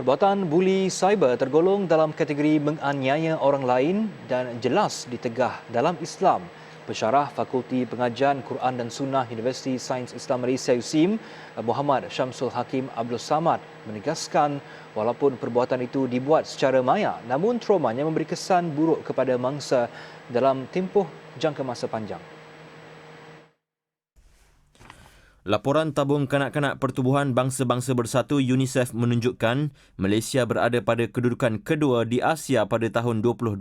Perbuatan buli cyber tergolong dalam kategori menganiaya orang lain dan jelas ditegah dalam Islam. Pensyarah Fakulti Pengajian Quran dan Sunnah Universiti Sains Islam Malaysia USIM, Muhammad Syamsul Hakim Abdul Samad menegaskan walaupun perbuatan itu dibuat secara maya, namun traumanya memberi kesan buruk kepada mangsa dalam tempoh jangka masa panjang. Laporan Tabung Kanak-Kanak Pertubuhan Bangsa-Bangsa Bersatu UNICEF menunjukkan Malaysia berada pada kedudukan kedua di Asia pada tahun 2020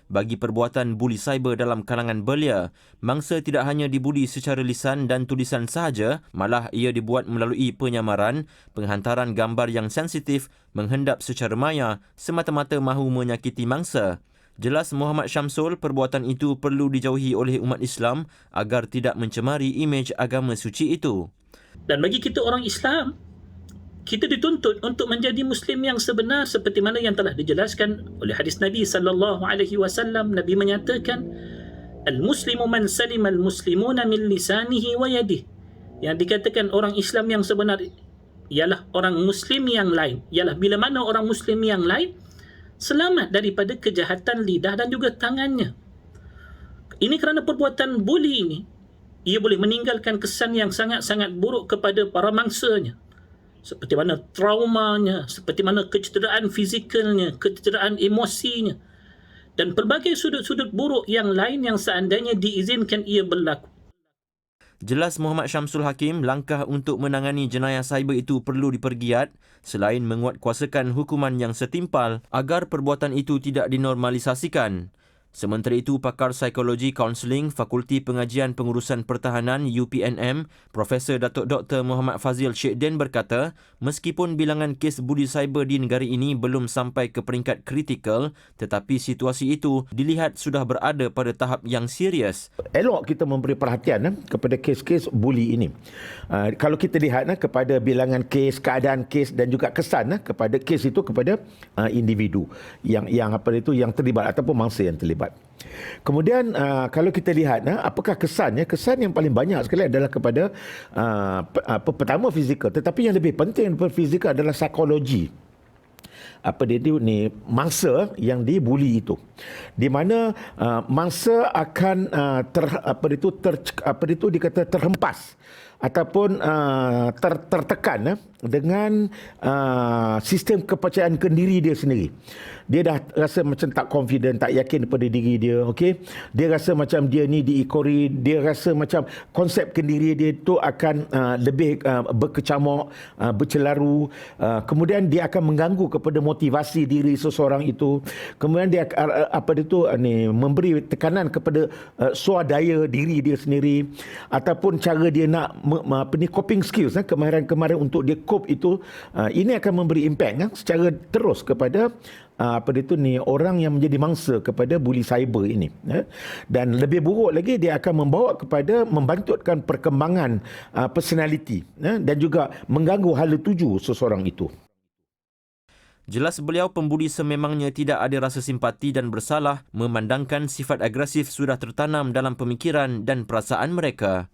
bagi perbuatan buli cyber dalam kalangan belia. Mangsa tidak hanya dibuli secara lisan dan tulisan sahaja, malah ia dibuat melalui penyamaran, penghantaran gambar yang sensitif, menghendap secara maya, semata-mata mahu menyakiti mangsa. Jelas Muhammad Syamsul, perbuatan itu perlu dijauhi oleh umat Islam agar tidak mencemari imej agama suci itu. Dan bagi kita orang Islam, kita dituntut untuk menjadi Muslim yang sebenar seperti mana yang telah dijelaskan oleh hadis Nabi SAW. Nabi menyatakan, Al-Muslimu man salim al-muslimuna min lisanihi wa yadih. Yang dikatakan orang Islam yang sebenar ialah orang Muslim yang lain. Ialah bila mana orang Muslim yang lain selamat daripada kejahatan lidah dan juga tangannya. Ini kerana perbuatan buli ini, ia boleh meninggalkan kesan yang sangat-sangat buruk kepada para mangsanya. Seperti mana traumanya, seperti mana kecederaan fizikalnya, kecederaan emosinya, dan pelbagai sudut-sudut buruk yang lain yang seandainya diizinkan ia berlaku. Jelas Muhammad Syamsul Hakim, langkah untuk menangani jenayah cyber itu perlu dipergiat selain menguatkuasakan hukuman yang setimpal agar perbuatan itu tidak dinormalisasikan. Sementara itu, pakar psikologi kaunseling Fakulti Pengajian Pengurusan Pertahanan UPNM, Profesor Datuk Dr. Muhammad Fazil Sheikh Din berkata, meskipun bilangan kes buli cyber di negara ini belum sampai ke peringkat kritikal, tetapi situasi itu dilihat sudah berada pada tahap yang serius. Elok kita memberi perhatian kepada kes-kes buli ini. Kalau kita lihat kepada bilangan kes, keadaan kes dan juga kesan kepada kes itu kepada individu yang yang terlibat ataupun mangsa yang terlibat. Kemudian kalau kita lihat apakah kesannya, kesan yang paling banyak sekali adalah kepada pertama fizikal, tetapi yang lebih penting daripada fizikal adalah psikologi. Mangsa yang dibuli itu, di mana mangsa akan terhempas ataupun tertekan dengan sistem kepercayaan diri dia sendiri. Dia dah rasa macam tak confident, tak yakin pada diri dia, okey. Dia rasa macam dia ni diikori, dia rasa macam konsep kendiri dia tu akan lebih berkecamuk, bercelaru. Kemudian dia akan mengganggu kepada motivasi diri seseorang itu. Kemudian dia memberi tekanan kepada swadaya diri dia sendiri ataupun cara dia nak coping skills, kemahiran untuk dia cope itu, ini akan memberi impact secara terus kepada orang yang menjadi mangsa kepada buli cyber ini. Dan lebih buruk lagi, dia akan membawa kepada membantutkan perkembangan personality dan juga mengganggu hala tuju seseorang itu. Jelas beliau pembuli sememangnya tidak ada rasa simpati dan bersalah, memandangkan sifat agresif sudah tertanam dalam pemikiran dan perasaan mereka.